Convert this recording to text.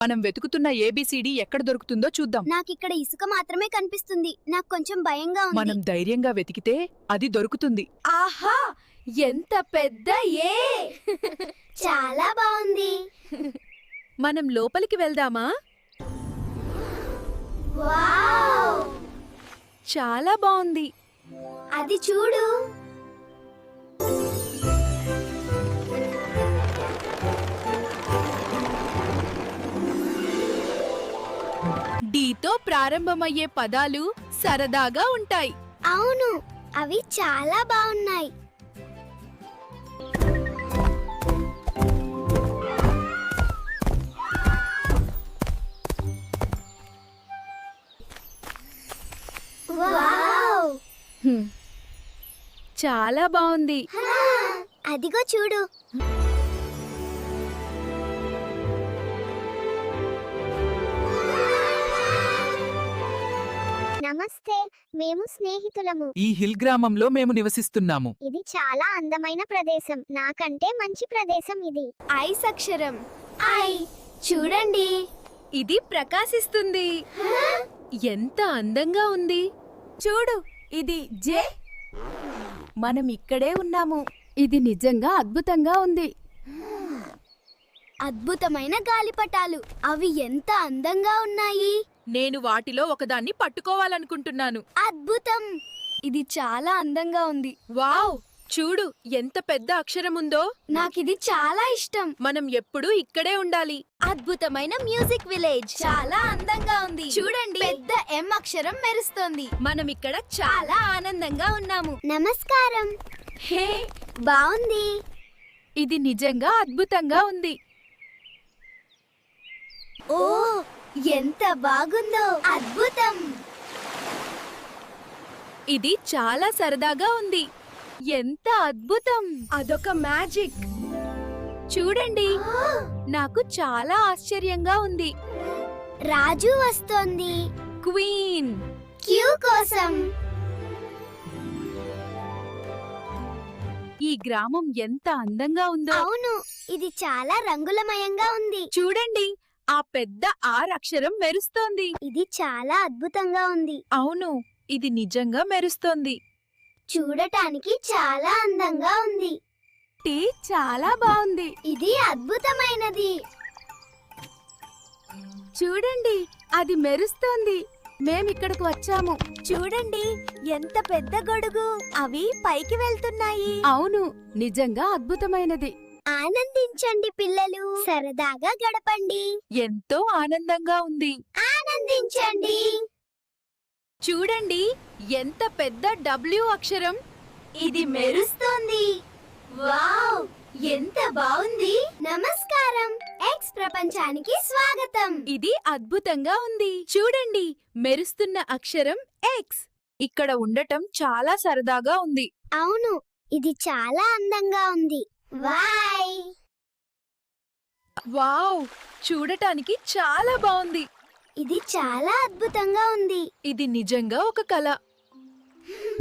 మనం వెతుకుతున్న ఏబిసిడి ఎక్కడ దొరుకుతుందో చూద్దాం. నాకిక్కడ ఇసుక మాత్రమే కనిపిస్తుంది. నాకు కొంచెం భయంగా ఉంది. మనం ధైర్యంగా వెతికితే అది దొరుకుతుంది. ఆహా, ఎంత పెద్ద ఏ! చాలా బాగుంది. మనం లోపలికి వెళ్దామా? వావ్! చాలా బాగుంది. అది చూడు. డీతో ప్రారంభమయ్యే పదాలు సరదాగా ఉంటాయి. అవును, అవి చాలా బాగున్నాయి. వావ్! చాలా బాగుంది. అదిగో చూడు. నమస్తే, మేము స్నేహితులము. ఈ హిల్ గ్రామంలో మేము నివసిస్తున్నాము. ఇది చాలా అందమైన ప్రదేశం. నాకంటే మంచి ప్రదేశం ఇది. ఐస్ అక్షరం. ఐ చూడండి. ఇది ప్రకాశిస్తుంది. ఎంత అందంగా ఉంది. చూడు, ఇది జే. మనం ఇక్కడే ఉన్నాము. ఇది నిజంగా అద్భుతంగా ఉంది. అద్భుతమైన గాలిపటాలు. అవి ఎంత అందంగా ఉన్నాయి. నేను వాటిలో ఒకదాన్ని పట్టుకోవాలనుకుంటున్నాను. అద్భుతం. ఇది చాలా అందంగా ఉంది. వావ్, చూడు ఎంత పెద్ద అక్షరం ఉందో. నాకిది చాలా ఇష్టం. మనం ఎప్పుడూ ఇక్కడే ఉండాలి. అద్భుతమైన మ్యూజిక్ విలేజ్. చాలా అందంగా ఉంది. చూడండి, పెద్ద ఎం అక్షరం మెరుస్తోంది. మనం ఇక్కడ చాలా ఆనందంగా ఉన్నాము. నమస్కారం. హే, బాగుంది. ఇది నిజంగా అద్భుతంగా ఉంది. ఓ, ఎంత బాగుందో. అద్భుతం. ఇది చాలా సరదాగా ఉంది. ఎంత అద్భుతం. అదొక మ్యాజిక్. చూడండి, నాకు చాలా ఆశ్చర్యంగా ఉంది. రాజు వస్తోంది. క్వీన్. క్యూ కోసం. ఈ గ్రామం ఎంత అందంగా ఉందో. అవును, ఇది చాలా రంగులమయంగా ఉంది. చూడండి, ఆ పెద్ద ఆర్ అక్షరం మెరుస్తోంది. ఇది చాలా అద్భుతంగా ఉంది. అవును, ఇది నిజంగా మెరుస్తోంది. చూడటానికి చాలా అందంగా ఉంది. టీ చాలా బాగుంది. ఇది అద్భుతమైనది. చూడండి, అది మెరుస్తోంది. మేమిక్కడికి వచ్చాము. చూడండి, ఎంత పెద్ద గొడుగు. అవి పైకి వెళ్తున్నాయి. అవును, నిజంగా అద్భుతమైనది. ఆనందించండి పిల్లలు. సరదాగా గడపండి. ఎంతో ఆనందంగా ఉంది. ఆనందించండి. చూడండి, ఎంత పెద్ద డబ్ల్యూ అక్షరం. ఇది మెరుస్తోంది. వావ్, ఎంత బాగుంది. నమస్కారం. ఎక్స్ ప్రపంచానికి స్వాగతం. ఇది అద్భుతంగా ఉంది. చూడండి, మెరుస్తున్న అక్షరం ఎక్స్. ఇక్కడ ఉండటం చాలా సరదాగా ఉంది. అవును, ఇది చాలా అందంగా ఉంది. వాయ్! వావ్, చూడటానికి చాలా బాగుంది. ఇది చాలా అద్భుతంగా ఉంది. ఇది నిజంగా ఒక కళ.